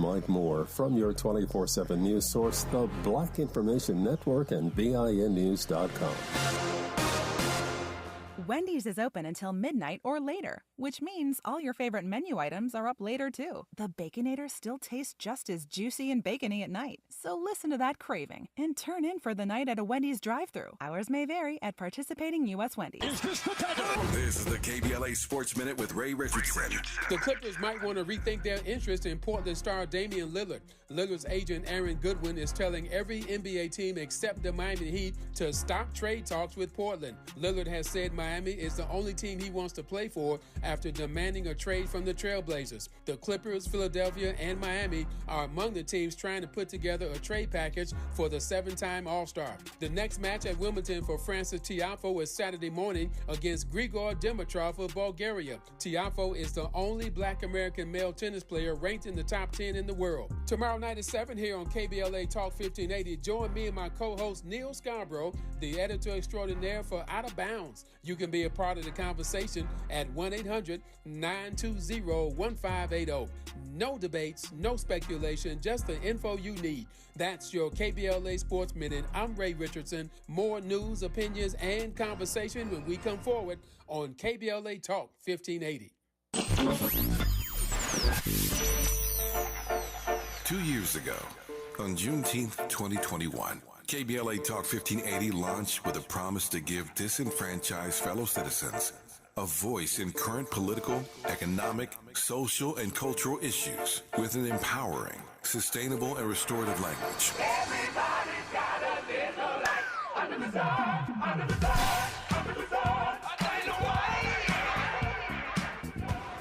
might more from your 24/7 news source, the Black Information Network and BINnews.com. Wendy's is open until midnight or later, which means all your favorite menu items are up later too. The Baconator still tastes just as juicy and bacony at night. So listen to that craving and turn in for the night at a Wendy's drive-thru. Hours may vary at participating U.S. Wendy's. This is the KBLA Sports Minute with Ray Richardson. The Clippers might want to rethink their interest in Portland star Damian Lillard. Lillard's agent Aaron Goodwin is telling every NBA team except the Miami Heat to stop trade talks with Portland. Lillard has said Miami is the only team he wants to play for after demanding a trade from the Trailblazers. The Clippers, Philadelphia, and Miami are among the teams trying to put together a trade package for the seven-time All-Star. The next match at Wimbledon for Francis Tiafoe is Saturday morning against Grigor Dimitrov of Bulgaria. Tiafoe is the only Black American male tennis player ranked in the top 10 in the world. Tomorrow night at 7 here on KBLA Talk 1580, join me and my co-host Neil Scarborough, the editor extraordinaire for Out of Bounds. You can be a part of the conversation at 1-800-920-1580. No debates, no speculation, just the info you need. That's your KBLA Sports Minute. I'm Ray Richardson. More news, opinions, and conversation when we come forward on KBLA Talk 1580. 2 years ago, on Juneteenth 2021, KBLA Talk 1580 launched with a promise to give disenfranchised fellow citizens a voice in current political, economic, social, and cultural issues with an empowering, sustainable, and restorative language. Everybody's got a little light under the sun, under the sun, under the sun, under the sun.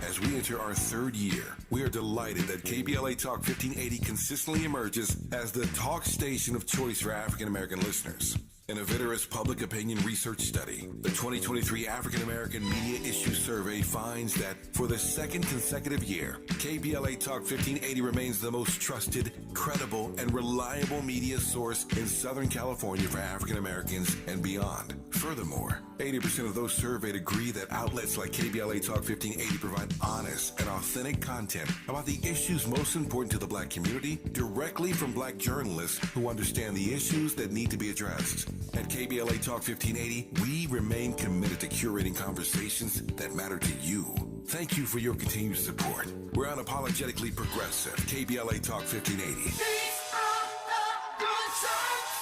As we enter our third year, we are delighted that KBLA Talk 1580 consistently emerges as the talk station of choice for African American listeners. In a vigorous public opinion research study, the 2023 African American Media Issue Survey finds that for the second consecutive year, KBLA Talk 1580 remains the most trusted, credible, and reliable media source in Southern California for African Americans and beyond. Furthermore, 80% of those surveyed agree that outlets like KBLA Talk 1580 provide honest and authentic content about the issues most important to the Black community directly from Black journalists who understand the issues that need to be addressed. At KBLA Talk 1580, we remain committed to curating conversations that matter to you. Thank you for your continued support. We're unapologetically progressive. KBLA Talk 1580.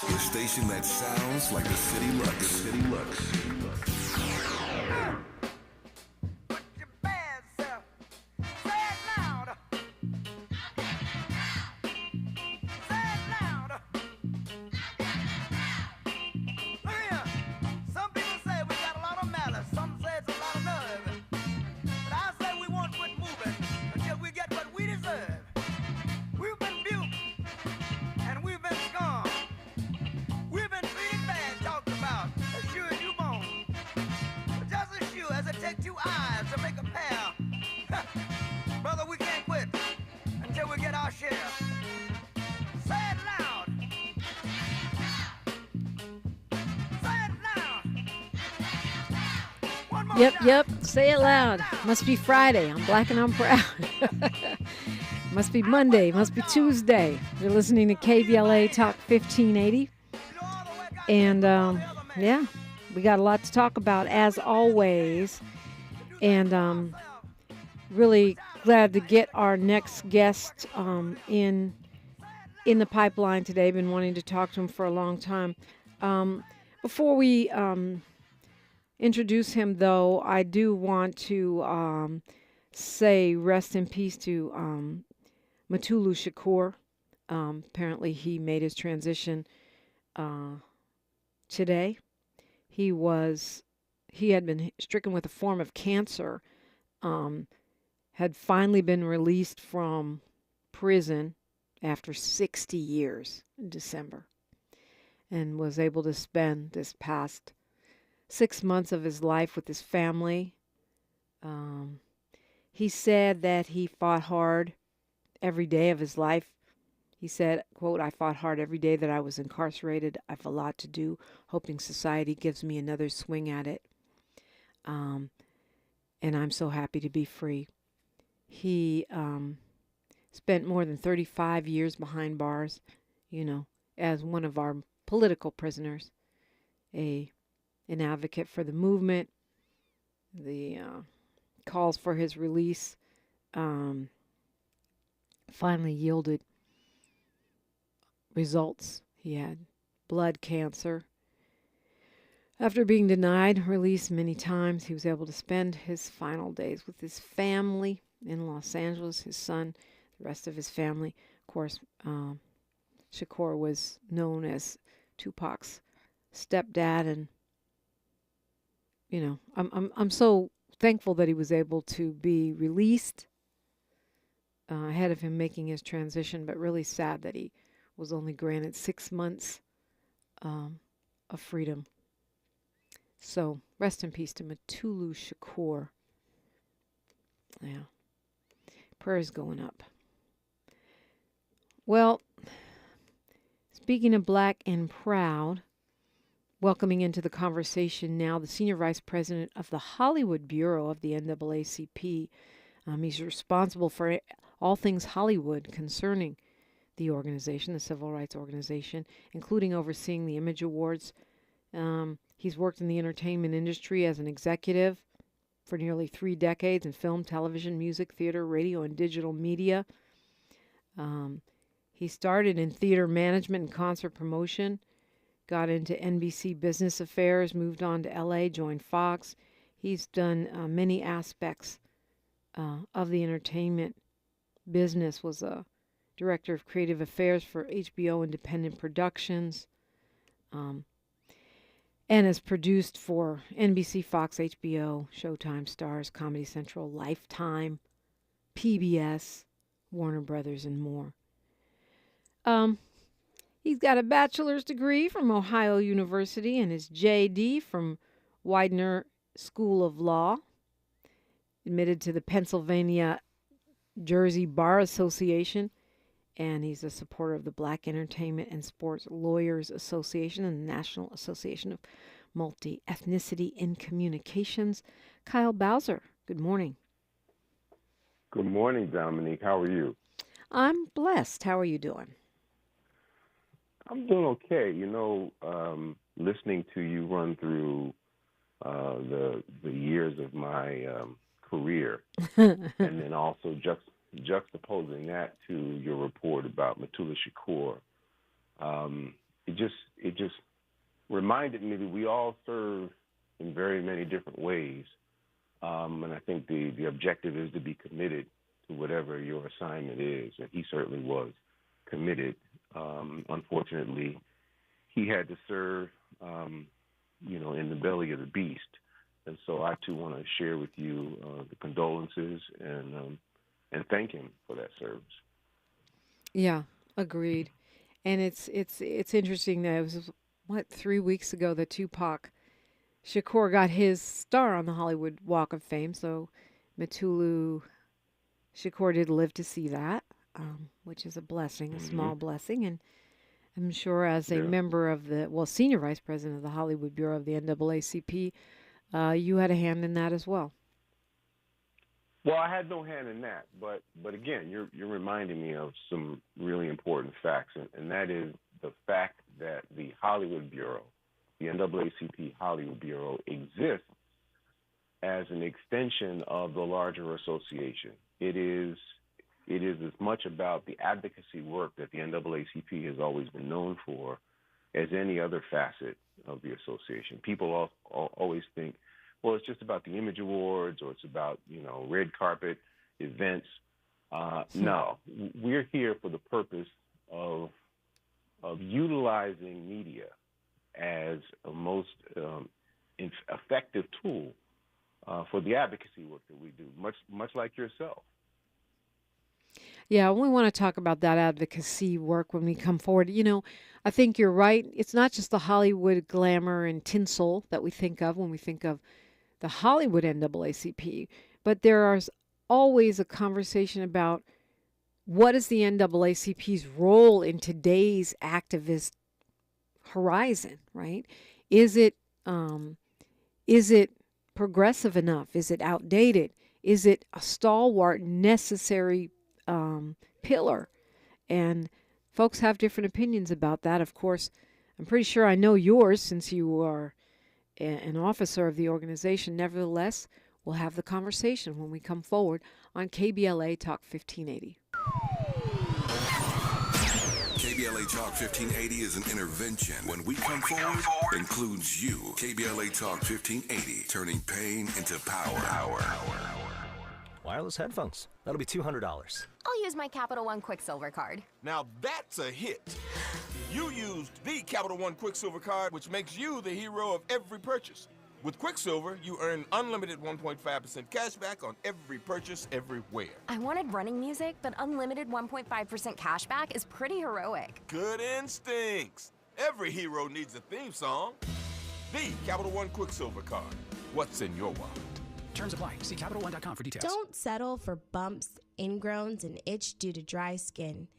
The station that sounds like the city looks. The city looks. Yep. Say it loud. Must be Friday. I'm Black and I'm proud. Must be Monday. Must be Tuesday. You're listening to KBLA Talk 1580. And, yeah, we got a lot to talk about as always. And really glad to get our next guest in the pipeline today. Been wanting to talk to him for a long time. Before we introduce him, though, I do want to say rest in peace to Mutulu Shakur. Apparently, he made his transition today. He had been stricken with a form of cancer, had finally been released from prison after 60 years in December, and was able to spend this past 6 months of his life with his family. He said that he fought hard every day of his life. He said, quote, "I fought hard every day that I was incarcerated. I have a lot to do, hoping society gives me another swing at it. And I'm so happy to be free." He spent more than 35 years behind bars, as one of our political prisoners, an advocate for the movement. The calls for his release finally yielded results. He had blood cancer. After being denied release many times, he was able to spend his final days with his family in Los Angeles, his son, the rest of his family. Of course, Shakur was known as Tupac's stepdad, and I'm so thankful that he was able to be released ahead of him making his transition, but really sad that he was only granted 6 months of freedom. So rest in peace to Mutulu Shakur. Yeah, prayers going up. Well, speaking of black and proud, welcoming into the conversation now the Senior Vice President of the Hollywood Bureau of the NAACP. He's responsible for all things Hollywood concerning the organization, the civil rights organization, including overseeing the Image Awards. He's worked in the entertainment industry as an executive for nearly 3 decades in film, television, music, theater, radio, and digital media. He started in theater management and concert promotion, got into NBC Business Affairs, moved on to LA, joined Fox. He's done many aspects of the entertainment business, was a director of creative affairs for HBO Independent Productions, and has produced for NBC, Fox, HBO, Showtime, Stars, Comedy Central, Lifetime, PBS, Warner Brothers, and more. He's got a bachelor's degree from Ohio University and his JD from Widener School of Law, admitted to the Pennsylvania Jersey Bar Association, and he's a supporter of the Black Entertainment and Sports Lawyers Association and the National Association of Multi-Ethnicity in Communications. Kyle Bowser, good morning. Good morning, Dominique. How are you? I'm blessed. How are you doing? I'm doing okay. Listening to you run through the years of my career, and then also juxtaposing that to your report about Mutulu Shakur, it just reminded me that we all serve in very many different ways, and I think the objective is to be committed to whatever your assignment is, and he certainly was committed. Unfortunately, he had to serve, in the belly of the beast, and so I too want to share with you the condolences and thank him for that service. Yeah, agreed. And it's interesting that it was 3 weeks ago that Tupac Shakur got his star on the Hollywood Walk of Fame. So Mutulu Shakur did live to see that, which is a blessing, a small blessing. And I'm sure as a member of senior vice president of the Hollywood Bureau of the NAACP, you had a hand in that as well. Well, I had no hand in that, but again, you're reminding me of some really important facts, and that is the fact that the Hollywood Bureau, the NAACP Hollywood Bureau, exists as an extension of the larger association. It is as much about the advocacy work that the NAACP has always been known for as any other facet of the association. People always think, well, it's just about the Image Awards or it's about, red carpet events. No, we're here for the purpose of utilizing media as a most effective tool for the advocacy work that we do, much like yourself. Yeah, we want to talk about that advocacy work when we come forward. I think you're right. It's not just the Hollywood glamour and tinsel that we think of when we think of the Hollywood NAACP, but there is always a conversation about what is the NAACP's role in today's activist horizon, right? Is it progressive enough? Is it outdated? Is it a stalwart, necessary pillar. And folks have different opinions about that. Of course, I'm pretty sure I know yours since you are an officer of the organization. Nevertheless, we'll have the conversation when we come forward on KBLA Talk 1580. KBLA Talk 1580 is an intervention. When we come forward, includes you. KBLA Talk 1580, turning pain into power. Wireless headphones. That'll be $200. I'll use my Capital One Quicksilver card. Now that's a hit. You used the Capital One Quicksilver card, which makes you the hero of every purchase. With Quicksilver, you earn unlimited 1.5% cash back on every purchase everywhere. I wanted running music, but unlimited 1.5% cash back is pretty heroic. Good instincts. Every hero needs a theme song. The Capital One Quicksilver card. What's in your wallet? Terms apply. See CapitalOne.com for details. Don't settle for bumps, ingrowns, and itch due to dry skin.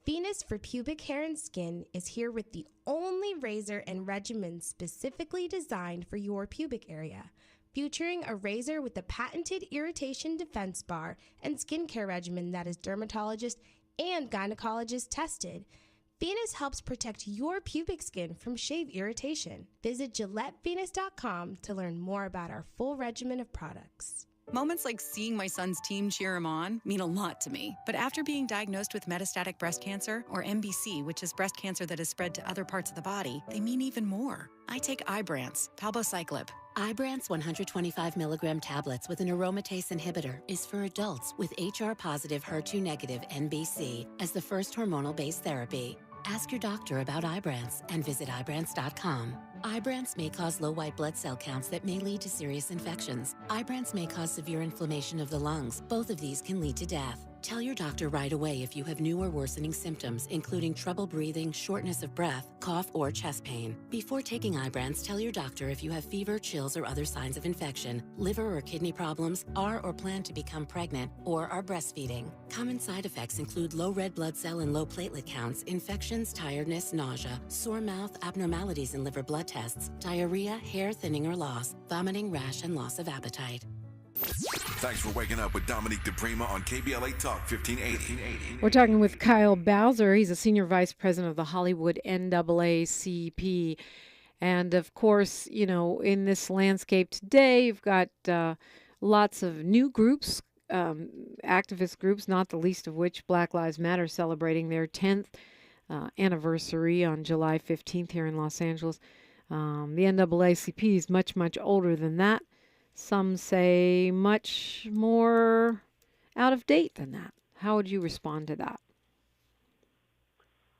Venus for Pubic Hair and Skin is here with the only razor and regimen specifically designed for your pubic area, featuring a razor with a patented irritation defense bar and skincare regimen that is dermatologist and gynecologist tested. Venus helps protect your pubic skin from shave irritation. Visit GilletteVenus.com to learn more about our full regimen of products. Moments like seeing my son's team cheer him on mean a lot to me. But after being diagnosed with metastatic breast cancer, or MBC, which is breast cancer that has spread to other parts of the body, they mean even more. I take Ibrance, palbociclib. Ibrance 125 milligram tablets with an aromatase inhibitor is for adults with HR-positive, HER2-negative MBC as the first hormonal-based therapy. Ask your doctor about Ibrance and visit Ibrance.com. Ibrance may cause low white blood cell counts that may lead to serious infections. Ibrance may cause severe inflammation of the lungs. Both of these can lead to death. Tell your doctor right away if you have new or worsening symptoms, including trouble breathing, shortness of breath, cough, or chest pain. Before taking Ibrance, tell your doctor if you have fever, chills, or other signs of infection, liver or kidney problems, are or plan to become pregnant, or are breastfeeding. Common side effects include low red blood cell and low platelet counts, infections, tiredness, nausea, sore mouth, abnormalities in liver blood tests, diarrhea, hair thinning or loss, vomiting, rash, and loss of appetite. Thanks for waking up with Dominique DiPrima on KBLA Talk 1580. We're talking with Kyle Bowser. He's a senior vice president of the Hollywood NAACP. And of course, you know, in this landscape today, you've got lots of new groups, activist groups, not the least of which Black Lives Matter, celebrating their 10th anniversary on July 15th here in Los Angeles. The NAACP is much, much older than that. Some say much more out of date than that. How would you respond to that?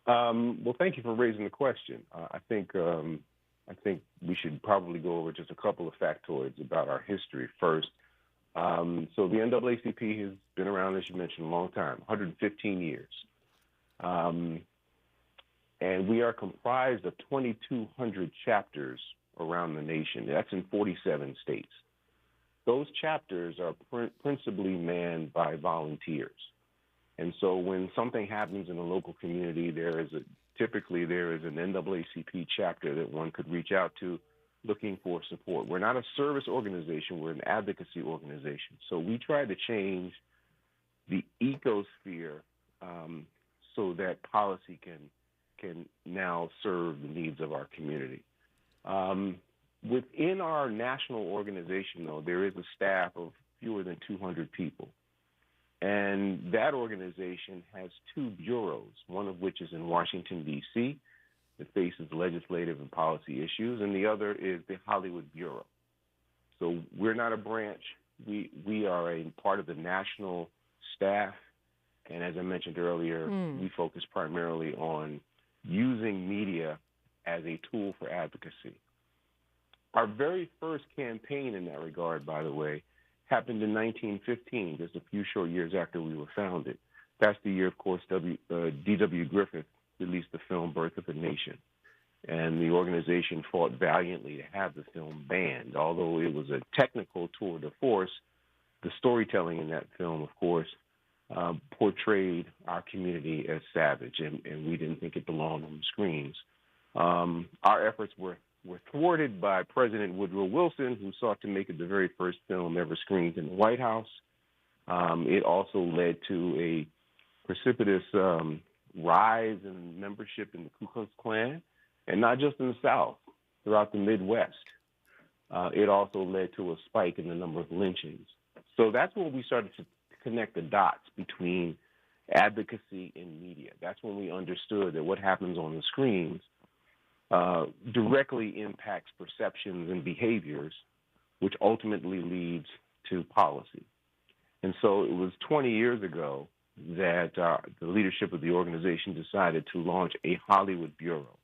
Well, thank you for raising the question. I think we should probably go over just a couple of factoids about our history first. So the NAACP has been around, as you mentioned, a long time, 115 years. And we are comprised of 2,200 chapters around the nation. That's in 47 states. Those chapters are principally manned by volunteers. And so when something happens in a local community, typically there is an NAACP chapter that one could reach out to looking for support. We're not a service organization, we're an advocacy organization. So we try to change the ecosphere so that policy can now serve the needs of our community. Within our national organization, though, there is a staff of fewer than 200 people. And that organization has two bureaus, one of which is in Washington, D.C., that faces legislative and policy issues, and the other is the Hollywood Bureau. So we're not a branch. We are a part of the national staff. And as I mentioned earlier, we focus primarily on using media as a tool for advocacy. Our very first campaign in that regard, by the way, happened in 1915, just a few short years after we were founded. That's the year, of course, D.W. Griffith released the film Birth of a Nation. And the organization fought valiantly to have the film banned. Although it was a technical tour de force, the storytelling in that film, of course, portrayed our community as savage, and we didn't think it belonged on the screens. Our efforts were thwarted by President Woodrow Wilson, who sought to make it the very first film ever screened in the White House. It also led to precipitous rise in membership in the Ku Klux Klan, and not just in the South, throughout the Midwest. It also led to a spike in the number of lynchings. So that's when we started to connect the dots between advocacy and media. That's when we understood that what happens on the screens directly impacts perceptions and behaviors, which ultimately leads to policy. And so it was 20 years ago that the leadership of the organization decided to launch a Hollywood bureau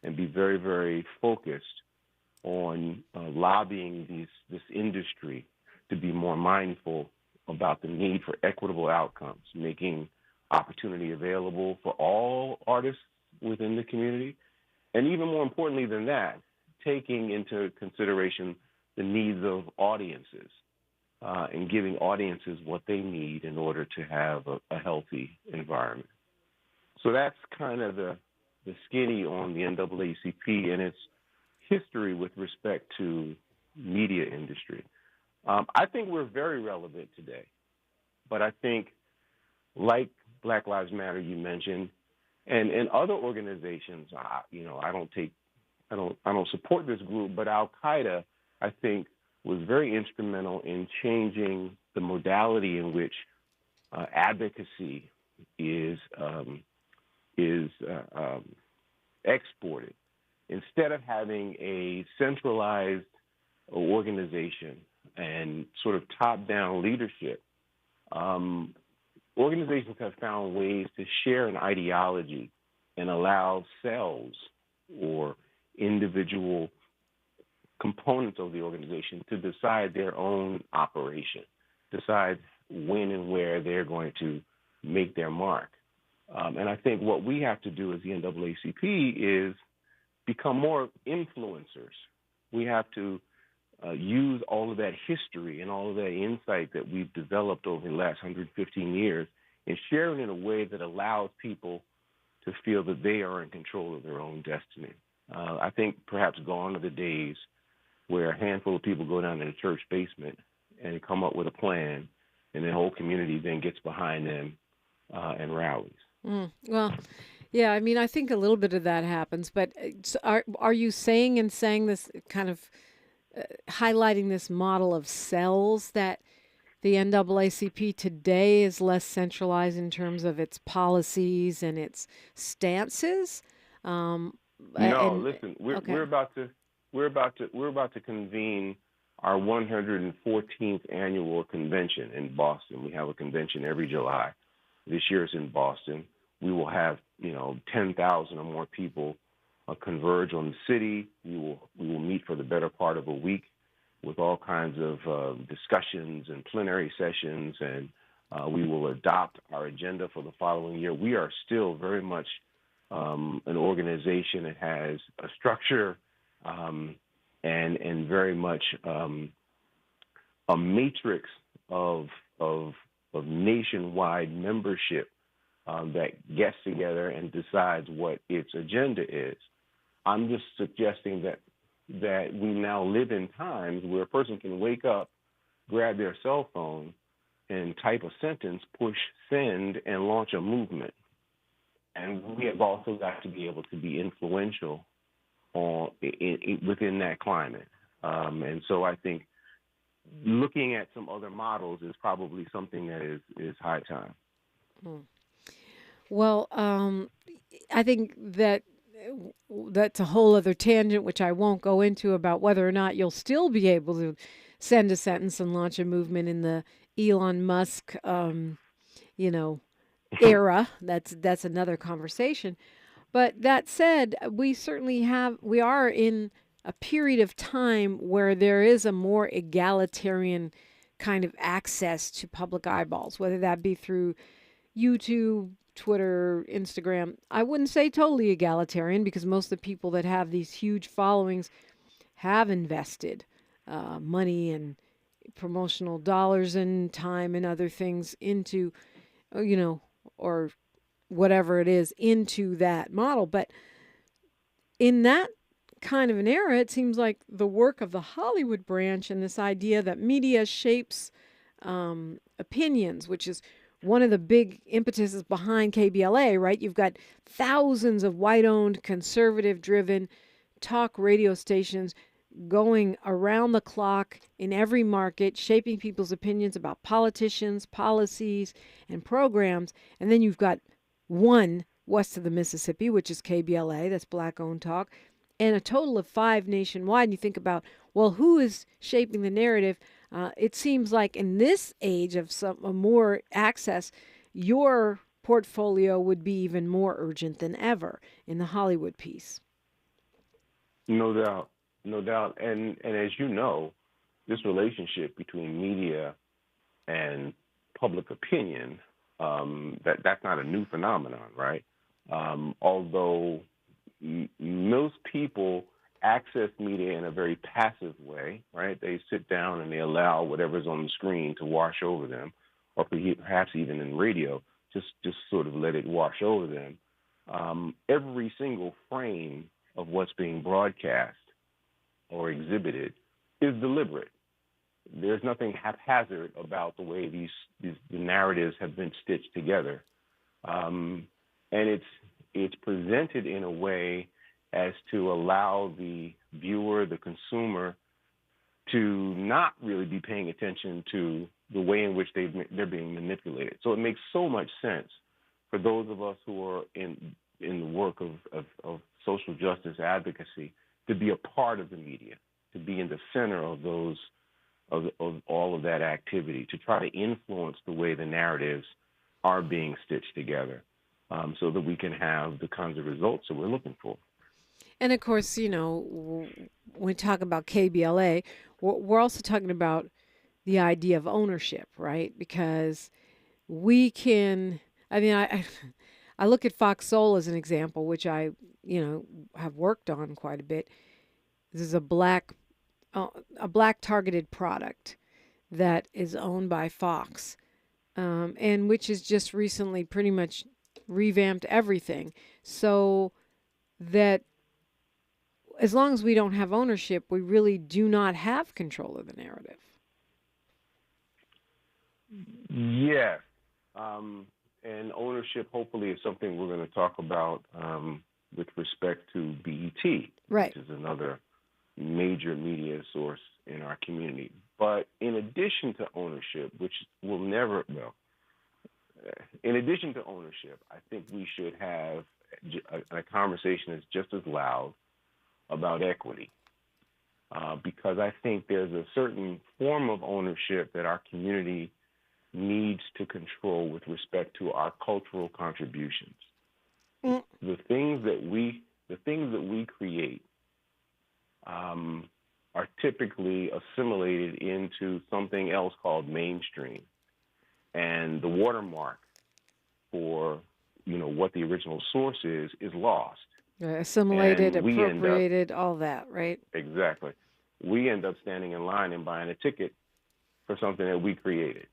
and be very, very focused on lobbying this industry to be more mindful about the need for equitable outcomes, making opportunity available for all artists within the community, and even more importantly than that, taking into consideration the needs of audiences and giving audiences what they need in order to have a healthy environment. So that's kind of the skinny on the NAACP and its history with respect to media industry. I think we're very relevant today, but I think, like Black Lives Matter, you mentioned, and other organizations, I don't support this group, but Al Qaeda, I think, was very instrumental in changing the modality in which advocacy is exported. Instead of having a centralized organization and sort of top-down leadership, organizations have found ways to share an ideology and allow cells or individual components of the organization to decide their own operation, decide when and where they're going to make their mark. And I think what we have to do as the NAACP is become more influencers. We have to use all of that history and all of that insight that we've developed over the last 115 years and share it in a way that allows people to feel that they are in control of their own destiny. I think perhaps gone are the days where a handful of people go down to the church basement and come up with a plan, and the whole community then gets behind them and rallies. Well, yeah, I mean, I think a little bit of that happens, but are you saying this kind of highlighting this model of cells that the NAACP today is less centralized in terms of its policies and its stances? Listen, we're about to convene our 114th annual convention in Boston. We have a convention every July. This year it's in Boston. We will have 10,000 or more people converge on the city. We will meet for the better part of a week with all kinds of discussions and plenary sessions, and we will adopt our agenda for the following year. We are still very much an organization that has a structure and very much a matrix of nationwide membership that gets together and decides what its agenda is. I'm just suggesting that we now live in times where a person can wake up, grab their cell phone, and type a sentence, push send, and launch a movement. And we have also got to be able to be influential within that climate. And so I think looking at some other models is probably something that is high time. Well, I think that's a whole other tangent, which I won't go into, about whether or not you'll still be able to send a sentence and launch a movement in the Elon Musk, era. That's another conversation. But that said, we are in a period of time where there is a more egalitarian kind of access to public eyeballs, whether that be through YouTube, Twitter, Instagram. I wouldn't say totally egalitarian, because most of the people that have these huge followings have invested money and promotional dollars and time and other things into, or whatever it is, into that model. But in that kind of an era, it seems like the work of the Hollywood branch and this idea that media shapes opinions, which is one of the big impetuses behind KBLA, right? You've got thousands of white-owned, conservative-driven talk radio stations going around the clock in every market, shaping people's opinions about politicians, policies, and programs. And then you've got one west of the Mississippi, which is KBLA, that's Black-owned talk, and a total of 5 nationwide. And you think about, well, who is shaping the narrative? It seems like in this age of more access, your portfolio would be even more urgent than ever in the Hollywood piece. No doubt. No doubt. And as you know, this relationship between media and public opinion, that's not a new phenomenon, right? Although most people access media in a very passive way, right? They sit down and they allow whatever's on the screen to wash over them, or perhaps even in radio, just sort of let it wash over them. Every single frame of what's being broadcast or exhibited is deliberate. There's nothing haphazard about the way the narratives have been stitched together. And it's presented in a way as to allow the viewer, the consumer, to not really be paying attention to the way in which they're being manipulated. So it makes so much sense for those of us who are in the work of social justice advocacy to be a part of the media, to be in the center of those of all of that activity, to try to influence the way the narratives are being stitched together, so that we can have the kinds of results that we're looking for. And of course, when we talk about KBLA, we're also talking about the idea of ownership, right? Because we can, I look at Fox Soul as an example, which I, have worked on quite a bit. This is a black targeted product that is owned by Fox, and which has just recently pretty much revamped everything, so that as long as we don't have ownership, we really do not have control of the narrative. Yes. And ownership, hopefully, is something we're going to talk about with respect to BET, right, which is another major media source in our community. But in addition to ownership, in addition to ownership, I think we should have a conversation that's just as loud about equity, because I think there's a certain form of ownership that our community needs to control with respect to our cultural contributions. The things that we create are typically assimilated into something else called mainstream, and the watermark for what the original source is lost. Assimilated, appropriated, all that, right? Exactly. We end up standing in line and buying a ticket for something that we created,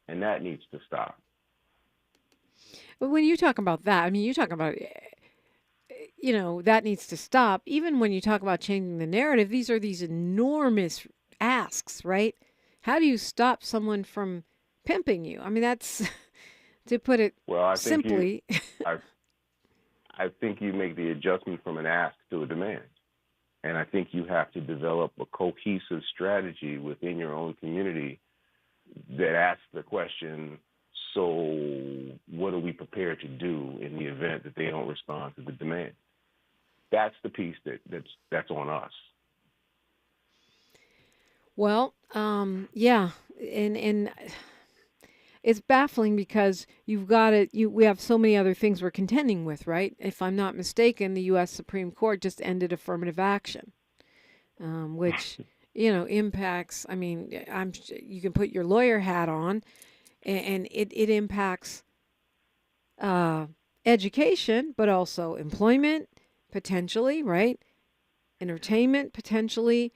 and that needs to stop. But when you talk about that, you talk about, that needs to stop. Even when you talk about changing the narrative, these are these enormous asks, right? How do you stop someone from pimping you? That's, to put it simply. I think you make the adjustment from an ask to a demand. And I think you have to develop a cohesive strategy within your own community that asks the question, so what are we prepared to do in the event that they don't respond to the demand? That's the piece that's on us. Well, yeah. And it's baffling because we have so many other things we're contending with, right? If I'm not mistaken, the U.S. Supreme Court just ended affirmative action, which, impacts, you can put your lawyer hat on, and it impacts education, but also employment, potentially, right? Entertainment, potentially.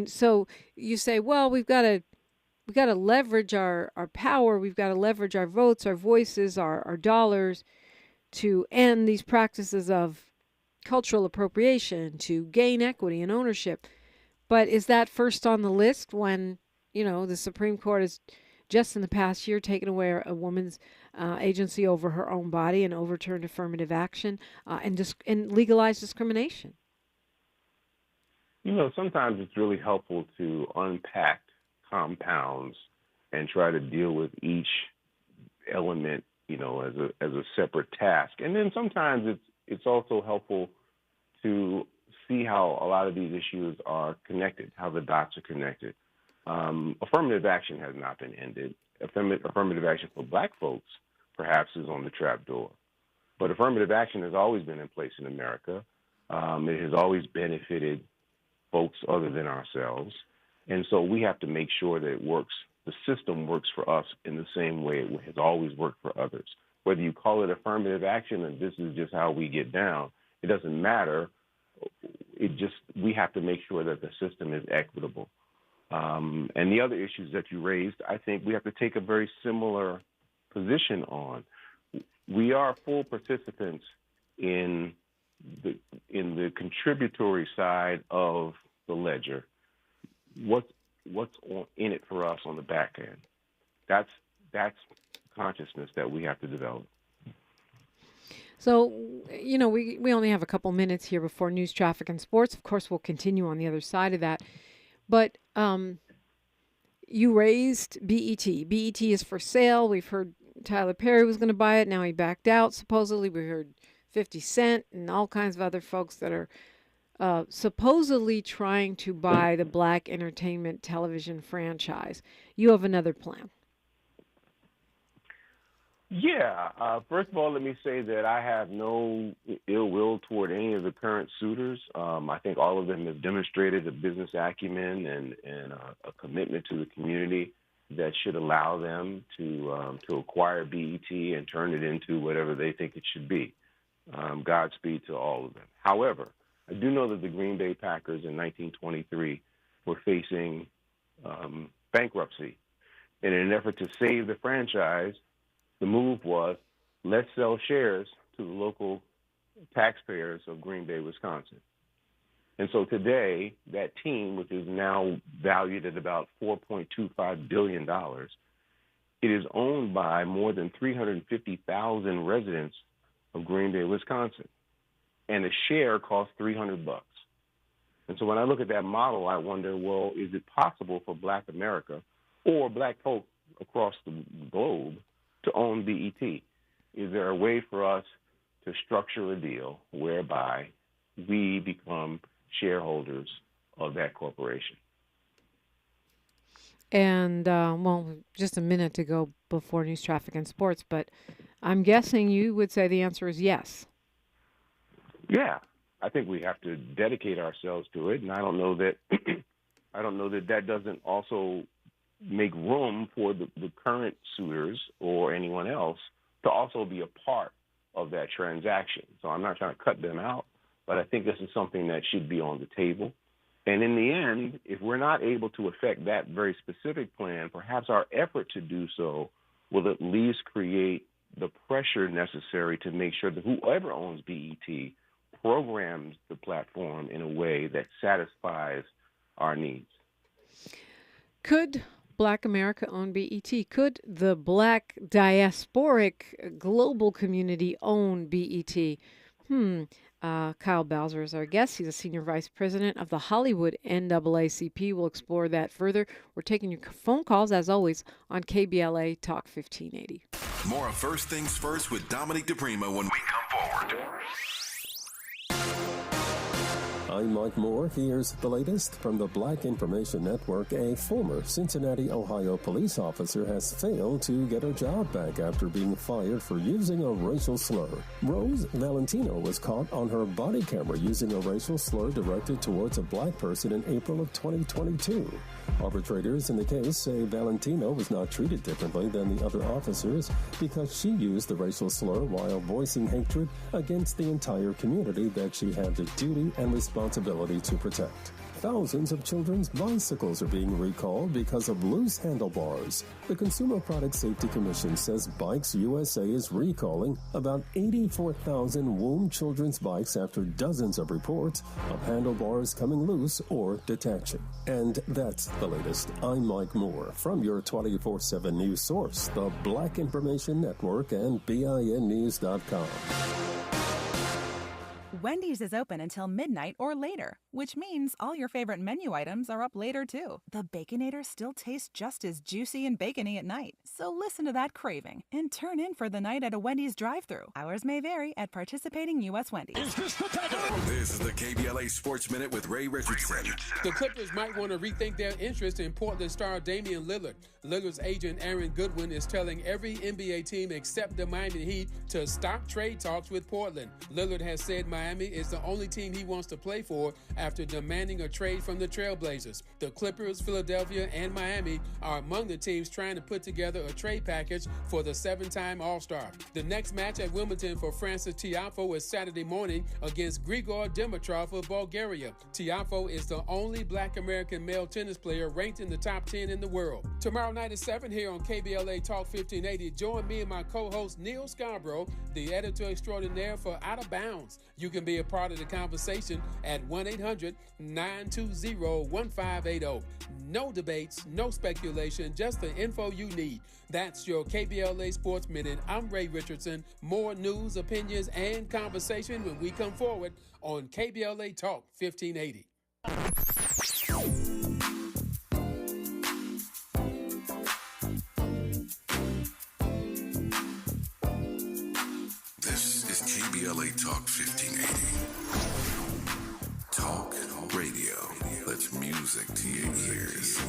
So you say, well, we've got to leverage our power. We've got to leverage our votes, our voices, our dollars to end these practices of cultural appropriation, to gain equity and ownership. But is that first on the list when, the Supreme Court has just in the past year taken away a woman's agency over her own body and overturned affirmative action and legalized discrimination. Sometimes it's really helpful to unpack compounds and try to deal with each element, as a separate task. And then sometimes it's also helpful to see how a lot of these issues are connected, how the dots are connected. Affirmative action has not been ended. Affirmative action for Black folks perhaps is on the trap door. But affirmative action has always been in place in America. It has always benefited folks other than ourselves. And so we have to make sure that the system works for us in the same way it has always worked for others. Whether you call it affirmative action and this is just how we get down, it doesn't matter. We have to make sure that the system is equitable. And the other issues that you raised, I think we have to take a very similar position on. We are full participants in the contributory side of the ledger. What's in it for us on the back end? That's consciousness that we have to develop. So, we only have a couple minutes here before news, traffic, and sports. Of course, we'll continue on the other side of that. But you raised BET. BET is for sale. We've heard Tyler Perry was going to buy it. Now he backed out, supposedly. We heard 50 Cent and all kinds of other folks that are supposedly trying to buy the Black entertainment television franchise. You have another plan. Yeah. First of all, let me say that I have no ill will toward any of the current suitors. I think all of them have demonstrated a business acumen and a commitment to the community that should allow them to acquire BET and turn it into whatever they think it should be. Godspeed to all of them. However, I do know that the Green Bay Packers in 1923 were facing bankruptcy. And in an effort to save the franchise, the move was, let's sell shares to the local taxpayers of Green Bay, Wisconsin. And so today, that team, which is now valued at about $4.25 billion, it is owned by more than 350,000 residents of Green Bay, Wisconsin. And a share costs $300. And so when I look at that model, I wonder, well, is it possible for Black America or Black folk across the globe to own BET? Is there a way for us to structure a deal whereby we become shareholders of that corporation? And, just a minute to go before news, traffic, and sports, but I'm guessing you would say the answer is yes. Yeah, I think we have to dedicate ourselves to it, and I don't know that that doesn't also make room for the current suitors or anyone else to also be a part of that transaction. So I'm not trying to cut them out, but I think this is something that should be on the table. And in the end, if we're not able to affect that very specific plan, perhaps our effort to do so will at least create the pressure necessary to make sure that whoever owns BET programs the platform in a way that satisfies our needs. Could Black America own BET? Could the Black diasporic global community own BET? Kyle Bowser is our guest. He's a senior vice president of the Hollywood NAACP. We'll explore that further. We're taking your phone calls, as always, on KBLA Talk 1580. More of First Things First with Dominique DiPrima when we come forward. I'm Mike Moore. Here's the latest from the Black Information Network. A former Cincinnati, Ohio police officer has failed to get her job back after being fired for using a racial slur. Rose Valentino was caught on her body camera using a racial slur directed towards a Black person in April of 2022. Arbitrators in the case say Valentino was not treated differently than the other officers because she used the racial slur while voicing hatred against the entire community that she had the duty and responsibility to protect. thousands of children's bicycles are being recalled because of loose handlebars. The Consumer Product Safety Commission says Bikes USA is recalling about 84,000 wound children's bikes after dozens of reports of handlebars coming loose or detaching. And that's the latest. I'm Mike Moore from your 24/7 news source, the Black Information Network and BINnews.com. Wendy's is open until midnight or later, which means all your favorite menu items are up later too. The Baconator still tastes just as juicy and bacony at night. So listen to that craving and turn in for the night at a Wendy's drive-thru. Hours may vary at participating U.S. Wendy's. This is the KBLA Sports Minute with Ray Richardson. The Clippers might want to rethink their interest in Portland star Damian Lillard. Lillard's agent Aaron Goodwin is telling every NBA team except the Miami Heat to stop trade talks with Portland. Lillard has said Miami is the only team he wants to play for after demanding a trade from the Trailblazers. The Clippers, Philadelphia, and Miami are among the teams trying to put together a trade package for the 7-time All-Star. The next match at Wimbledon for Francis Tiafoe is Saturday morning against Grigor Dimitrov of Bulgaria. Tiafoe is the only Black American male tennis player ranked in the top 10 in the world. Tomorrow night at 7 here on KBLA Talk 1580, join me and my co-host Neil Scarborough, the editor extraordinaire for Out of Bounds. You can be a part of the conversation at 1-800-920-1580. No debates, no speculation, just the info you need. That's your KBLA Sports Minute. I'm Ray Richardson. More news, opinions, and conversation when we come forward on KBLA Talk 1580. This is KBLA Talk 1580. Talk radio. That's music to your ears.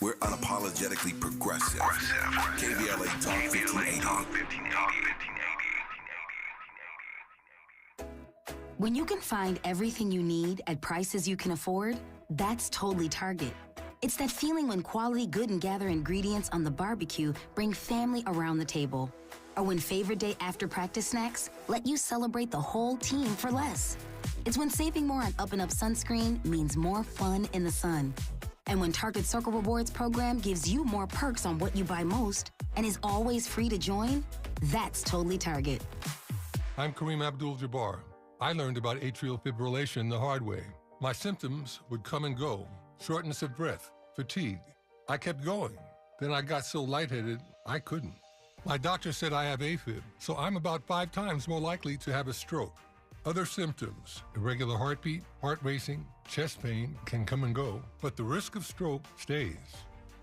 We're unapologetically progressive. KBLA Talk 1580. When you can find everything you need at prices you can afford, that's totally Target. It's that feeling when quality Good and Gather ingredients on the barbecue bring family around the table. Or when favorite day after practice snacks let you celebrate the whole team for less. It's when saving more on Up and Up sunscreen means more fun in the sun. And when Target Circle Rewards program gives you more perks on what you buy most and is always free to join, that's totally Target. I'm Kareem Abdul-Jabbar. I learned about atrial fibrillation the hard way. My symptoms would come and go. Shortness of breath, fatigue. I kept going. Then I got so lightheaded, I couldn't. My doctor said I have AFib, so I'm about 5 times more likely to have a stroke. Other symptoms, irregular heartbeat, heart racing, chest pain can come and go, but the risk of stroke stays.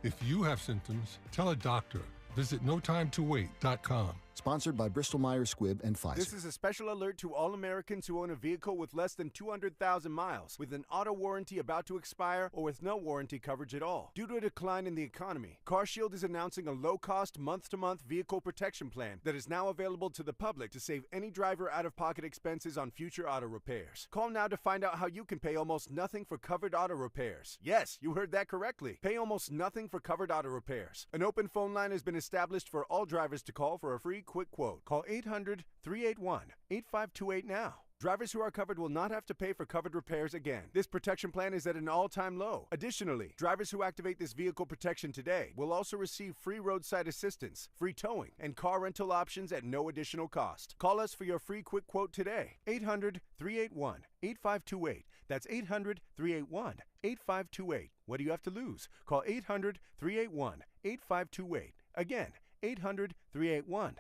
If you have symptoms, tell a doctor. Visit notimetowait.com. Sponsored by Bristol-Myers Squibb and Pfizer. This is a special alert to all Americans who own a vehicle with less than 200,000 miles, with an auto warranty about to expire, or with no warranty coverage at all. Due to a decline in the economy, CarShield is announcing a low-cost, month-to-month vehicle protection plan that is now available to the public to save any driver out-of-pocket expenses on future auto repairs. Call now to find out how you can pay almost nothing for covered auto repairs. Yes, you heard that correctly. Pay almost nothing for covered auto repairs. An open phone line has been established for all drivers to call for a free quick quote. Call 800-381-8528 now. Drivers who are covered will not have to pay for covered repairs again. This protection plan is at an all-time low. Additionally, drivers who activate this vehicle protection today will also receive free roadside assistance, free towing, and car rental options at no additional cost. Call us for your free quick quote today. 800-381-8528. That's 800-381-8528. What do you have to lose? Call 800-381-8528. Again, 800-381-8528.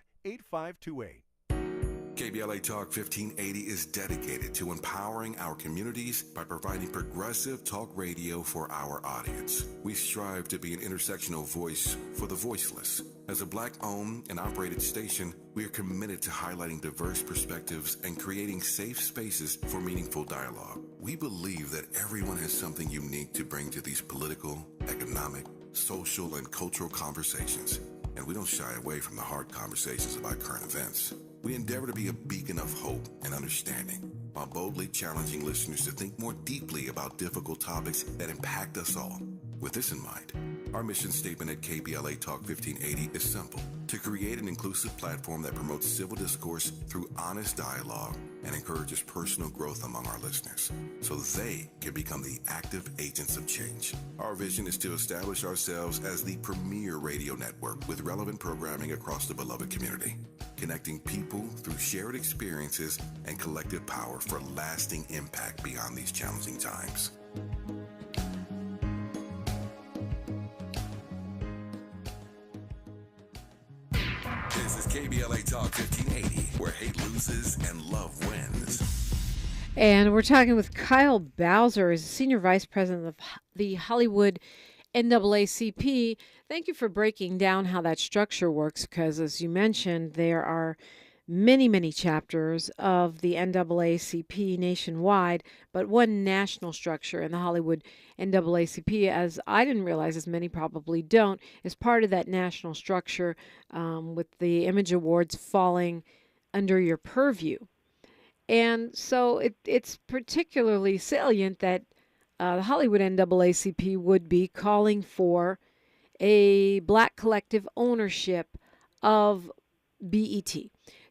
KBLA Talk 1580 is dedicated to empowering our communities by providing progressive talk radio for our audience. We strive to be an intersectional voice for the voiceless. As a Black-owned and operated station, we are committed to highlighting diverse perspectives and creating safe spaces for meaningful dialogue. We believe that everyone has something unique to bring to these political, economic, social, and cultural conversations, and we don't shy away from the hard conversations about current events. We endeavor to be a beacon of hope and understanding, while boldly challenging listeners to think more deeply about difficult topics that impact us all. With this in mind, our mission statement at KBLA Talk 1580 is simple: to create an inclusive platform that promotes civil discourse through honest dialogue and encourages personal growth among our listeners so they can become the active agents of change. Our vision is to establish ourselves as the premier radio network with relevant programming across the beloved community, connecting people through shared experiences and collective power for lasting impact beyond these challenging times. This is KBLA Talk 1580, where hate loses and love wins. And we're talking with Kyle Bowser, who's Senior Vice President of the Hollywood NAACP. Thank you for breaking down how that structure works, because as you mentioned, there are many chapters of the NAACP nationwide, but one national structure, in the Hollywood NAACP, as I didn't realize, as many probably don't, is part of that national structure, with the Image Awards falling under your purview. And so it's particularly salient that the Hollywood NAACP would be calling for a Black collective ownership of BET.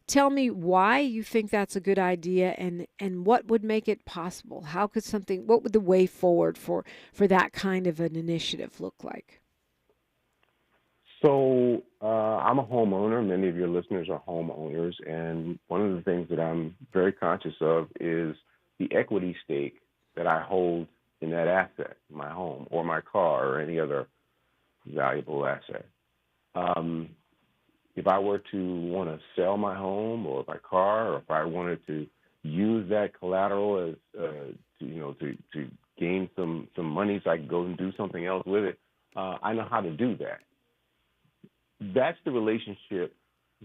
Tell me why you think that's a good idea, and what would make it possible? What would the way forward for that kind of an initiative look like? So I'm a homeowner. Many of your listeners are homeowners. And one of the things that I'm very conscious of is the equity stake that I hold in that asset, my home or my car or any other valuable asset. If I were to want to sell my home or my car, or if I wanted to use that collateral as to gain some money so I could go and do something else with it, I know how to do that. That's the relationship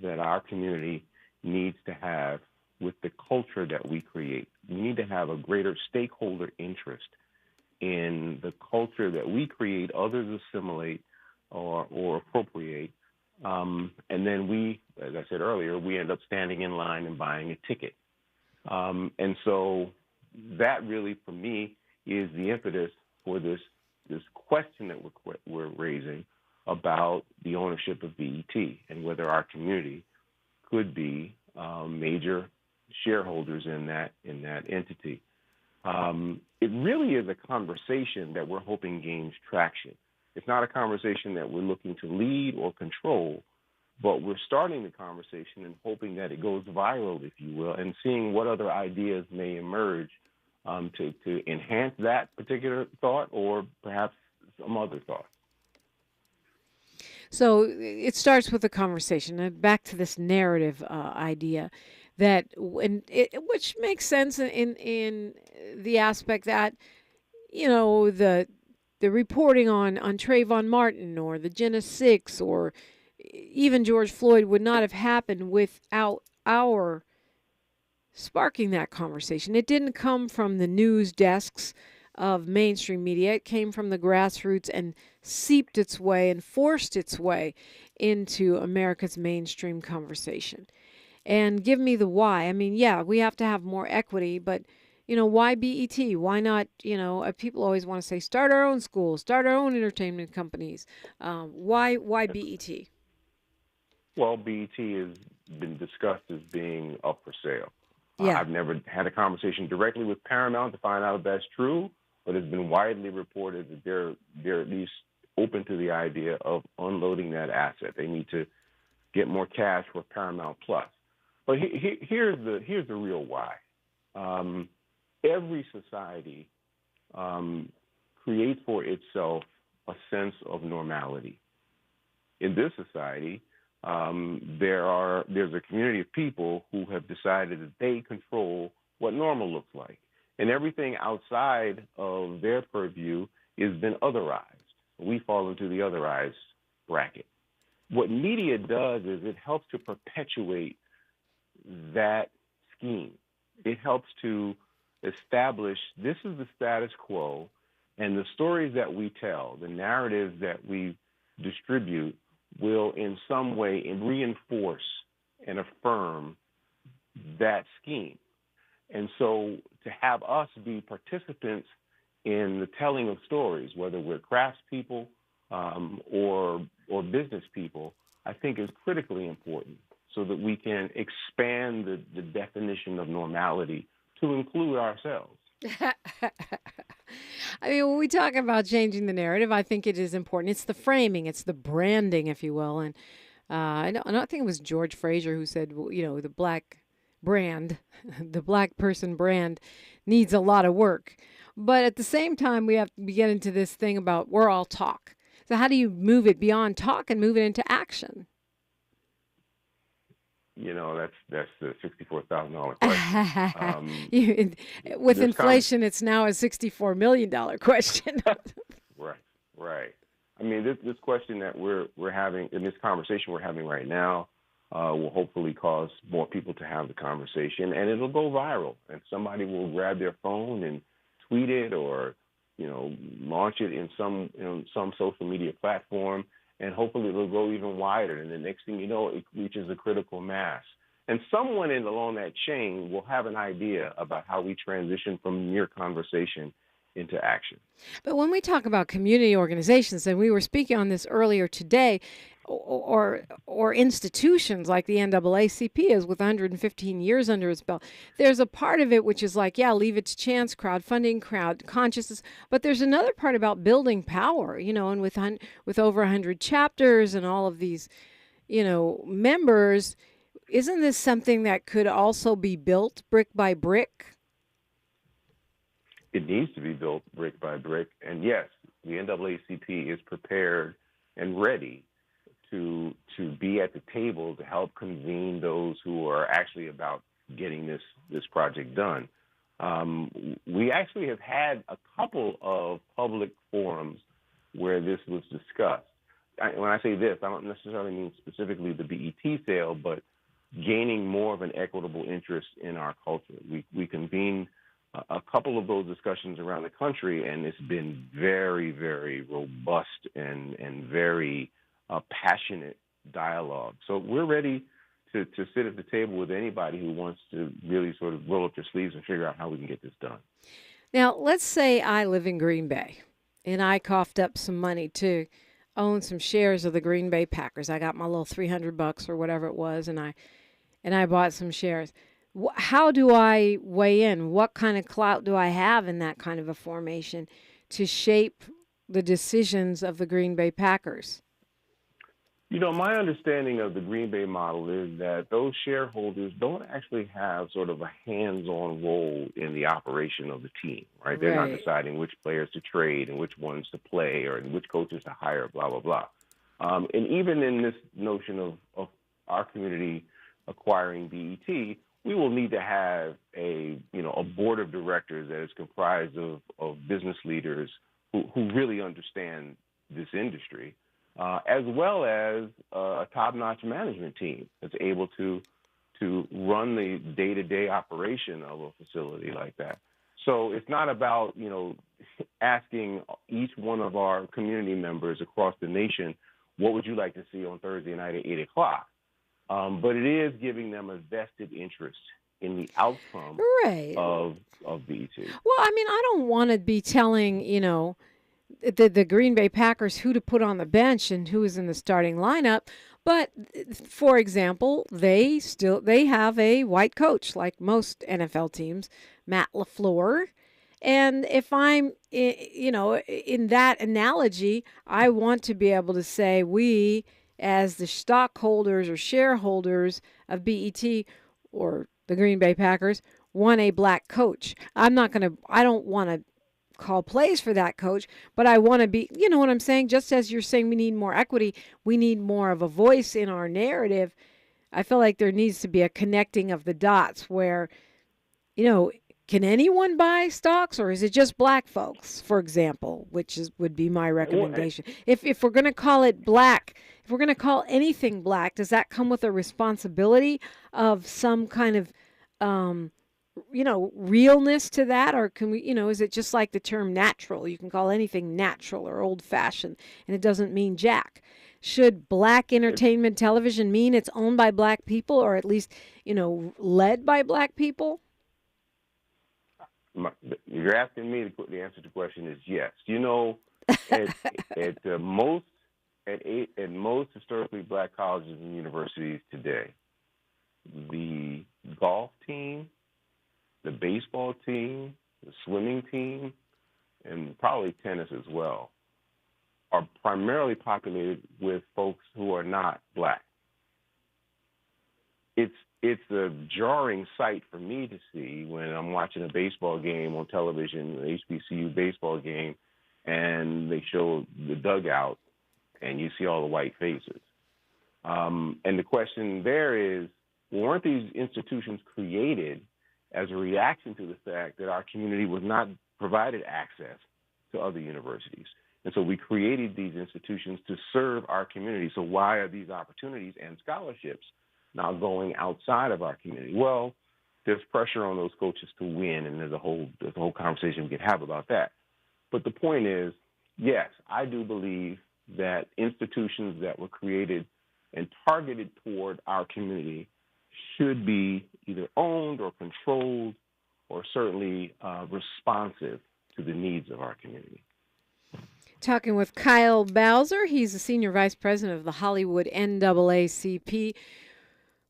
that our community needs to have with the culture that we create. We need to have a greater stakeholder interest in the culture that we create, others assimilate or appropriate. And then we, as I said earlier, we end up standing in line and buying a ticket. And so that really, for me, is the impetus for this question that we're raising about the ownership of BET and whether our community could be major shareholders in that entity. It really is a conversation that we're hoping gains traction. It's not a conversation that we're looking to lead or control, but we're starting the conversation and hoping that it goes viral, if you will, and seeing what other ideas may emerge to enhance that particular thought or perhaps some other thought. So it starts with a conversation, and back to this narrative idea that, which makes sense in the aspect that, the reporting on Trayvon Martin or the Jena 6 or even George Floyd would not have happened without our sparking that conversation. It didn't come from the news desks of mainstream media. It came from the grassroots and seeped its way and forced its way into America's mainstream conversation. And give me the why. I mean, yeah, we have to have more equity, but why BET? Why not, people always want to say, start our own schools, start our own entertainment companies. Why BET? Well, BET has been discussed as being up for sale. Yeah. I've never had a conversation directly with Paramount to find out if that's true, but it's been widely reported that they're at least open to the idea of unloading that asset. They need to get more cash for Paramount Plus. But here's the real why. Every society creates for itself a sense of normality. In this society, there's a community of people who have decided that they control what normal looks like. And everything outside of their purview has been otherized. We fall into the otherized bracket. What media does is it helps to perpetuate that scheme. It helps to establish this is the status quo, and the stories that we tell, the narratives that we distribute will in some way reinforce and affirm that scheme. And so to have us be participants in the telling of stories, whether we're craftspeople or business people, I think is critically important so that we can expand the definition of normality to include ourselves. I mean, when we talk about changing the narrative, I think it is important. It's the framing, it's the branding, if you will. And I don't think it was George Fraser who said, the black brand, the black person brand needs a lot of work. But at the same time, we have to get into this thing about we're all talk. So how do you move it beyond talk and move it into action? That's the $64,000 question. With inflation, it's now a $64 million question. Right. I mean, this question that we're having in this conversation we're having right now will hopefully cause more people to have the conversation, and it'll go viral. And somebody will grab their phone and tweet it, or launch it in some social media platform, and hopefully it'll go even wider. And the next thing you know, it reaches a critical mass. And someone along that chain will have an idea about how we transition from mere conversation into action. But when we talk about community organizations, and we were speaking on this earlier today, or institutions like the NAACP is with 115 years under its belt, there's a part of it which is like, leave it to chance, crowdfunding, crowd consciousness. But there's another part about building power, and with over 100 chapters and all of these, members, isn't this something that could also be built brick by brick? It needs to be built brick by brick. And yes, the NAACP is prepared and ready to be at the table to help convene those who are actually about getting this project done. We actually have had a couple of public forums where this was discussed. When I say this, I don't necessarily mean specifically the BET sale, but gaining more of an equitable interest in our culture. We convened a couple of those discussions around the country, and it's been very, very robust and very passionate dialogue. So we're ready to sit at the table with anybody who wants to really sort of roll up their sleeves and figure out how we can get this done. Now, let's say I live in Green Bay, and I coughed up some money to own some shares of the Green Bay Packers. I got my little $300 or whatever it was, and I bought some shares. How do I weigh in? What kind of clout do I have in that kind of a formation to shape the decisions of the Green Bay Packers? My understanding of the Green Bay model is that those shareholders don't actually have sort of a hands-on role in the operation of the team, right? They're not deciding which players to trade and which ones to play or which coaches to hire, blah, blah, blah. And even in this notion of our community acquiring BET, we will need to have a board of directors that is comprised of business leaders who really understand this industry, as well as a top-notch management team that's able to run the day-to-day operation of a facility like that. So it's not about, asking each one of our community members across the nation, what would you like to see on Thursday night at 8 o'clock? But it is giving them a vested interest in the outcome of BET. Well, I mean, I don't want to be telling, the Green Bay Packers who to put on the bench and who is in the starting lineup. But, for example, they have a white coach, like most NFL teams, Matt LaFleur. And if I'm, in that analogy, I want to be able to say we, as the stockholders or shareholders of BET or the Green Bay Packers, want a black coach. I don't want to call plays for that coach, but I want to be, you know what I'm saying? Just as you're saying we need more equity, we need more of a voice in our narrative. I feel like there needs to be a connecting of the dots where, can anyone buy stocks, or is it just black folks, for example, would be my recommendation. If we're going to call it black, if we're going to call anything black, does that come with a responsibility of some kind of, realness to that? Or can we, is it just like the term natural? You can call anything natural or old-fashioned, and it doesn't mean jack. Should black entertainment television mean it's owned by black people, or at least, led by black people? You're asking me. The answer to the question is yes. You know, at most historically black colleges and universities today, the golf team, the baseball team, the swimming team, and probably tennis as well, are primarily populated with folks who are not black. It's a jarring sight for me to see when I'm watching a baseball game on television, an HBCU baseball game, and they show the dugout and you see all the white faces. And the question there is, weren't these institutions created as a reaction to the fact that our community was not provided access to other universities? And so we created these institutions to serve our community. So why are these opportunities and scholarships now going outside of our community? Well, there's pressure on those coaches to win, and there's a whole conversation we could have about that. But the point is, yes, I do believe that institutions that were created and targeted toward our community should be either owned or controlled or certainly responsive to the needs of our community. Talking with Kyle Bowser. He's the Senior Vice President of the Hollywood NAACP.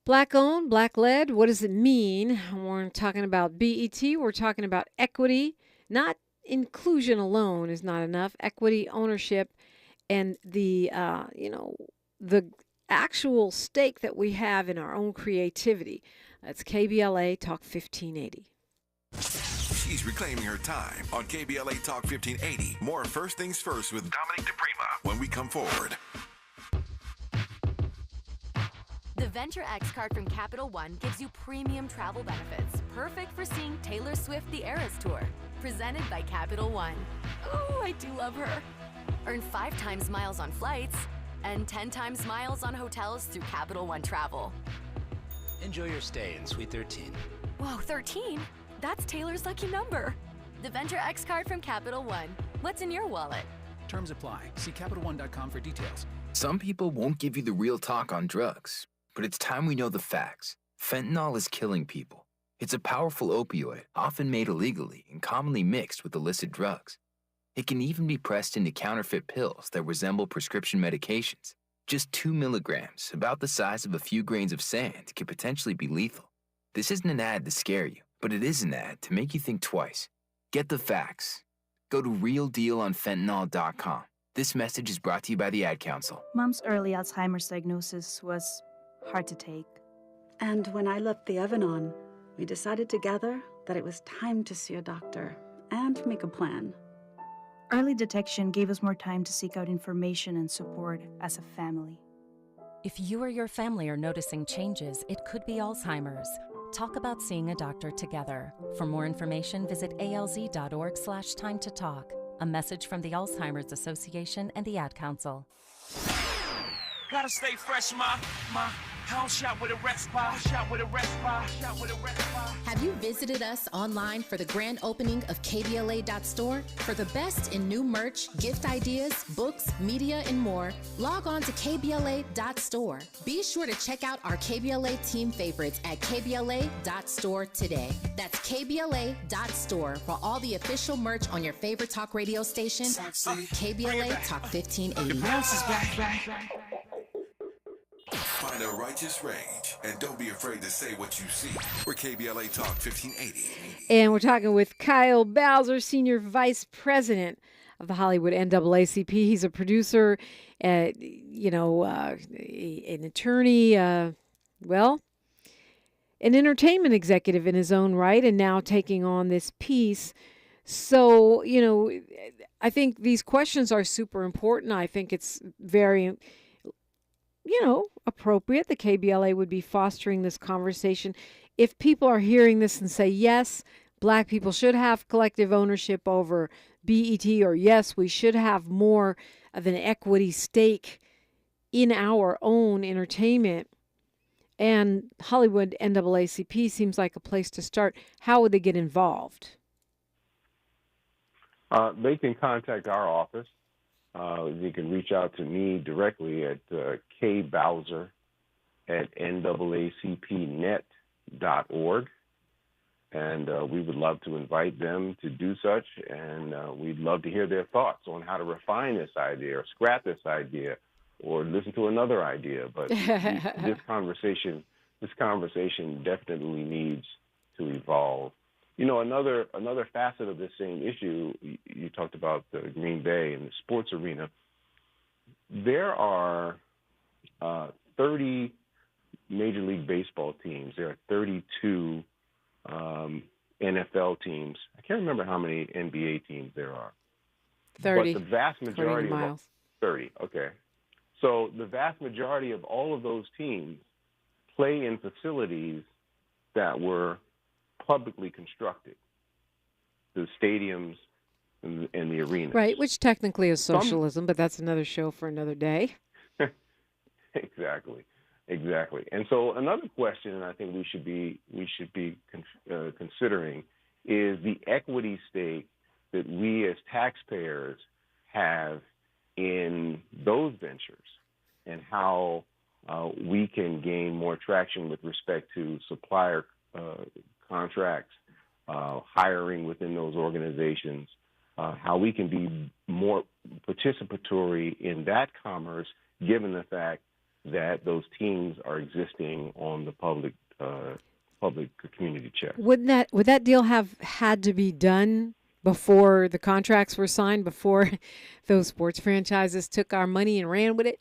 Black-owned, black-led, what does it mean? We're talking about BET. We're talking about equity. Not inclusion alone is not enough. Equity, ownership, and the actual stake that we have in our own creativity. That's KBLA Talk 1580. She's reclaiming her time on KBLA Talk 1580. More First Things First with Dominique DiPrima when we come forward. The Venture X card from Capital One gives you premium travel benefits, perfect for seeing Taylor Swift The Eras Tour. Presented by Capital One. Ooh, I do love her. Earn 5 times miles on flights and 10 times miles on hotels through Capital One Travel. Enjoy your stay in Suite 13. Whoa, 13? That's Taylor's lucky number. The Venture X card from Capital One. What's in your wallet? Terms apply. See CapitalOne.com for details. Some people won't give you the real talk on drugs, but it's time we know the facts. Fentanyl is killing people. It's a powerful opioid, often made illegally and commonly mixed with illicit drugs. It can even be pressed into counterfeit pills that resemble prescription medications. Just 2 milligrams, about the size of a few grains of sand, could potentially be lethal. This isn't an ad to scare you, but it is an ad to make you think twice. Get the facts. Go to realdealonfentanyl.com. This message is brought to you by the Ad Council. Mom's early Alzheimer's diagnosis was hard to take. And when I left the oven on, we decided together that it was time to see a doctor and make a plan. Early detection gave us more time to seek out information and support as a family. If you or your family are noticing changes, it could be Alzheimer's. Talk about seeing a doctor together. For more information, visit alz.org/time to talk. A message from the Alzheimer's Association and the Ad Council. Gotta stay fresh, ma. House shot with a rest bar. Have you visited us online for the grand opening of KBLA.store? For the best in new merch, gift ideas, books, media, and more, log on to KBLA.store. Be sure to check out our KBLA team favorites at KBLA.store today. That's KBLA.store for all the official merch on your favorite talk radio station, KBLA Talk 1580. Find a righteous rage and don't be afraid to say what you see. We're KBLA Talk 1580. And we're talking with Kyle Bowser, Senior Vice President of the Hollywood NAACP. He's a producer, an attorney, an entertainment executive in his own right, and now taking on this piece. So, I think these questions are super important. I think it's very appropriate. The KBLA would be fostering this conversation. If people are hearing this and say, yes, Black people should have collective ownership over BET, or yes, we should have more of an equity stake in our own entertainment, and Hollywood NAACP seems like a place to start, how would they get involved? They can contact our office. You can reach out to me directly at kbowser@naacpnet.org. And we would love to invite them to do such, and we'd love to hear their thoughts on how to refine this idea or scrap this idea or listen to another idea. But this conversation definitely needs to evolve. You know, another facet of this same issue, you talked about the Green Bay and the sports arena. There are 30 Major League Baseball teams. There are 32 NFL teams. I can't remember how many NBA teams there are. 30. But the vast majority of 30. Okay. So the vast majority of all of those teams play in facilities that were publicly constructed, the stadiums and the arenas. Right, which technically is socialism, but that's another show for another day. Exactly. And so another question, and I think we should be considering, is the equity stake that we as taxpayers have in those ventures, and how we can gain more traction with respect to supplier contracts, hiring within those organizations, how we can be more participatory in that commerce, given the fact that those teams are existing on the public community check. Would that deal have had to be done before the contracts were signed, before those sports franchises took our money and ran with it?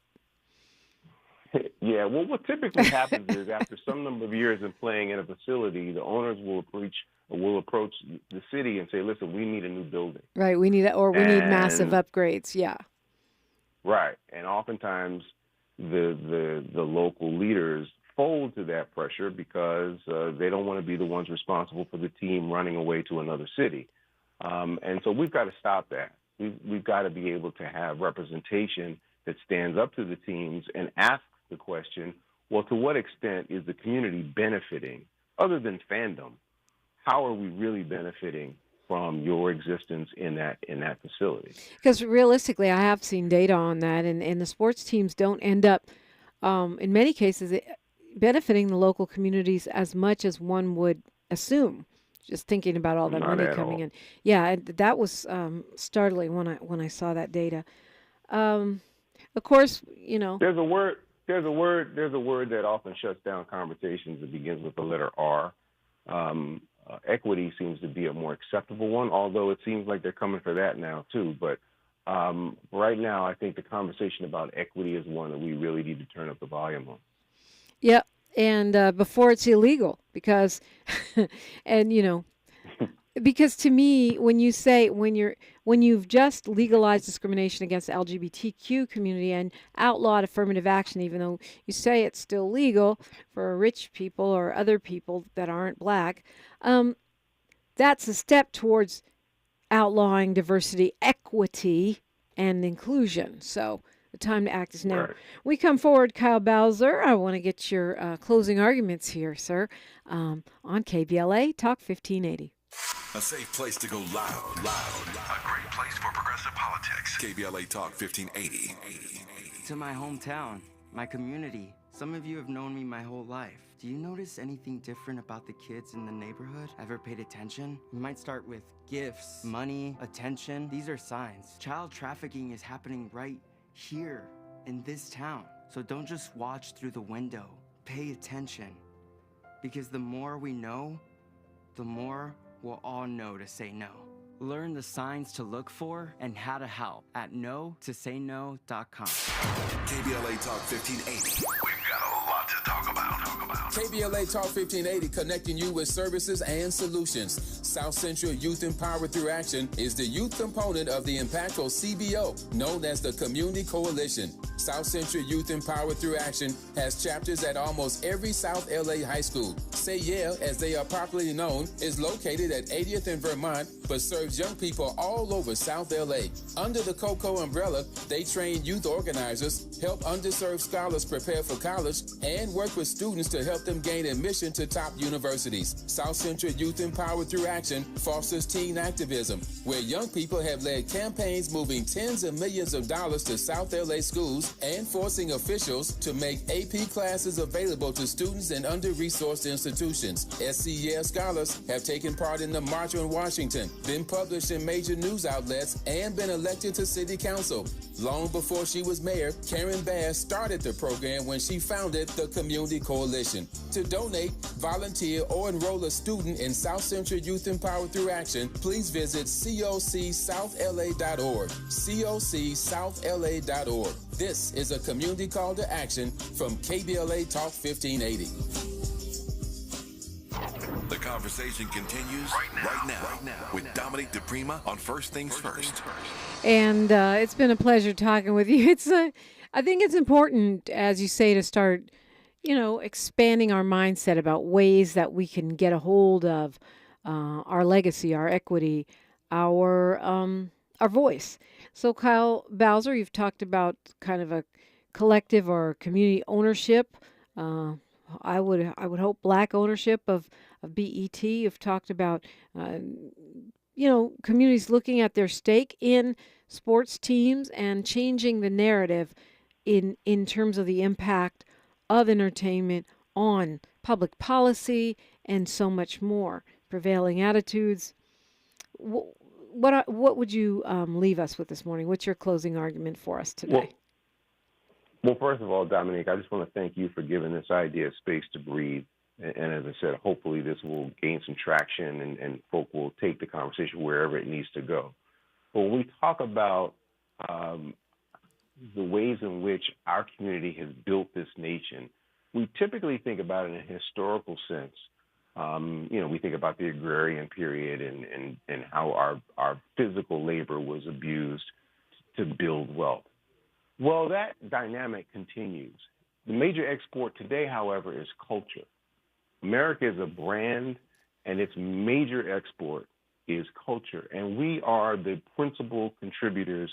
Yeah, well, what typically happens is after some number of years of playing in a facility, the owners will approach the city and say, listen, we need a new building. Right, we need massive upgrades, yeah. Right, and oftentimes the local leaders fold to that pressure because they don't want to be the ones responsible for the team running away to another city. And so we've got to stop that. We've got to be able to have representation that stands up to the teams and asks the question, well, to what extent is the community benefiting, other than fandom? How are we really benefiting from your existence in that facility? Because realistically, I have seen data on that, and the sports teams don't end up, in many cases, benefiting the local communities as much as one would assume. Just thinking about all that money coming in, yeah, that was startling when I saw that data. Of course, you know, there's a word that often shuts down conversations that begins with the letter R. Equity seems to be a more acceptable one, although it seems like they're coming for that now too. But right now, I think the conversation about equity is one that we really need to turn up the volume on. Yep, and before it's illegal, because, and you know, because to me, when you've just legalized discrimination against the LGBTQ community and outlawed affirmative action, even though you say it's still legal for rich people or other people that aren't black, that's a step towards outlawing diversity, equity, and inclusion. So the time to act is now. Right. We come forward, Kyle Bowser. I want to get your closing arguments here, sir, on KBLA Talk 1580. A safe place to go loud. A great place for progressive politics. KBLA Talk 1580. To my hometown, my community. Some of you have known me my whole life. Do you notice anything different about the kids in the neighborhood? Ever paid attention? We might start with gifts, money, attention. These are signs. Child trafficking is happening right here in this town. So don't just watch through the window. Pay attention. Because the more we know, the more we'll all know to say no. Learn the signs to look for and how to help at no-to-say-no.com. KBLA Talk 1580. We've got a lot to talk about. KBLA Talk 1580, connecting you with services and solutions. South Central Youth Empowered Through Action is the youth component of the impactful CBO, known as the Community Coalition. South Central Youth Empowered Through Action has chapters at almost every South LA high school. Say Yeah, as they are popularly known, is located at 80th and Vermont, but serves young people all over South LA. Under the COCO umbrella, they train youth organizers, help underserved scholars prepare for college, and work with students to help help them gain admission to top universities. South Central Youth Empowered Through Action fosters teen activism, where young people have led campaigns moving tens of millions of dollars to South LA schools and forcing officials to make AP classes available to students in under-resourced institutions. SCES scholars have taken part in the March on Washington, been published in major news outlets, and been elected to city council. Long before she was mayor, Karen Bass started the program when she founded the Community Coalition. To donate, volunteer, or enroll a student in South Central Youth Empowered Through Action, please visit cocsouthla.org. cocsouthla.org. This is a community call to action from KBLA Talk 1580. The conversation continues right now with Dominique DiPrima on First Things First. And it's been a pleasure talking with you. I think it's important, as you say, to start, expanding our mindset about ways that we can get a hold of our legacy, our equity, our voice. So, Kyle Bowser, you've talked about kind of a collective or community ownership. I would hope Black ownership of BET. You've talked about communities looking at their stake in sports teams and changing the narrative in terms of the impact of entertainment on public policy and so much more. Prevailing attitudes. What would you leave us with this morning? What's your closing argument for us today? Well, first of all, Dominique, I just want to thank you for giving this idea space to breathe. And as I said, hopefully this will gain some traction and folk will take the conversation wherever it needs to go. But when we talk about the ways in which our community has built this nation, we typically think about it in a historical sense. We think about the agrarian period and how our physical labor was abused to build wealth. Well, that dynamic continues. The major export today, however, is culture. America is a brand, and its major export is culture. And we are the principal contributors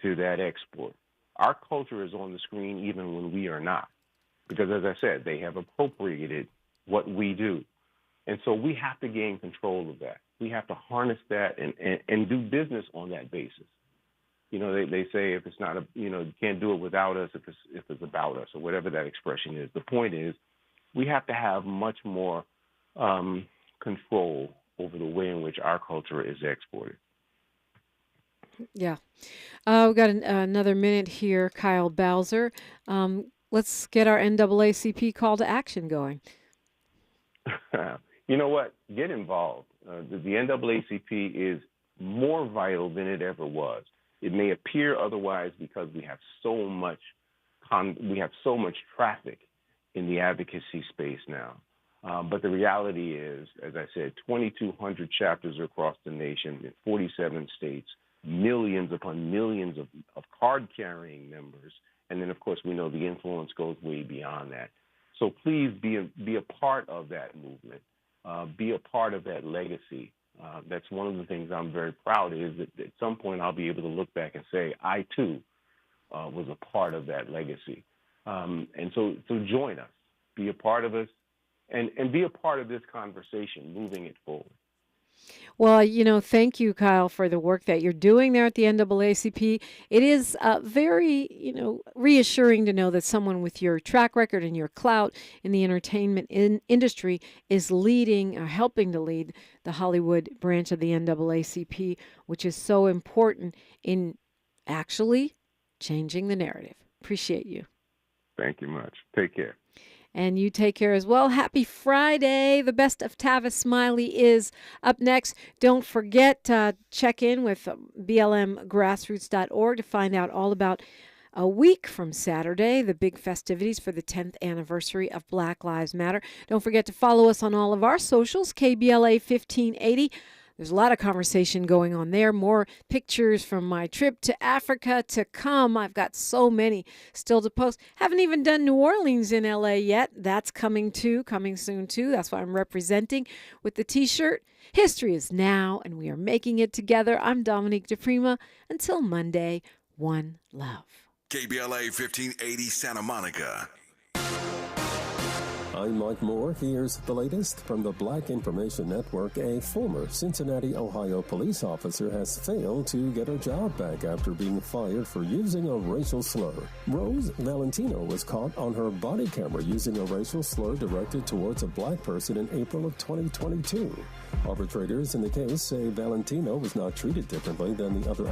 to that export. Our culture is on the screen even when we are not, because, as I said, they have appropriated what we do. And so we have to gain control of that. We have to harness that and do business on that basis. They say if it's not you can't do it without us if it's about us, or whatever that expression is. The point is, we have to have much more control over the way in which our culture is exported. Yeah. We've got another minute here, Kyle Bowser. Let's get our NAACP call to action going. You know what? Get involved. The NAACP is more vital than it ever was. It may appear otherwise because we have so much traffic in the advocacy space now. But the reality is, as I said, 2,200 chapters across the nation in 47 states, millions upon millions of card-carrying members. And then, of course, we know the influence goes way beyond that. So please be a part of that movement. Be a part of that legacy. That's one of the things I'm very proud of, is that at some point I'll be able to look back and say, I too was a part of that legacy. And so join us, be a part of us, and be a part of this conversation, moving it forward. Well, thank you, Kyle, for the work that you're doing there at the NAACP. It is very, reassuring to know that someone with your track record and your clout in the entertainment industry is leading, or helping to lead, the Hollywood branch of the NAACP, which is so important in actually changing the narrative. Appreciate you. Thank you much. Take care. And you take care as well. Happy Friday. The best of Tavis Smiley is up next. Don't forget to check in with blmgrassroots.org to find out all about a week from Saturday, the big festivities for the 10th anniversary of Black Lives Matter. Don't forget to follow us on all of our socials, KBLA 1580. There's a lot of conversation going on there. More pictures from my trip to Africa to come. I've got so many still to post. Haven't even done New Orleans in LA yet. That's coming soon too. That's what I'm representing with the t-shirt. History is now, and we are making it together. I'm Dominique DiPrima. Until Monday, one love. KBLA 1580 Santa Monica. I'm Mike Moore. Here's the latest from the Black Information Network. A former Cincinnati, Ohio police officer has failed to get her job back after being fired for using a racial slur. Rose Valentino was caught on her body camera using a racial slur directed towards a black person in April of 2022. Arbitrators in the case say Valentino was not treated differently than the other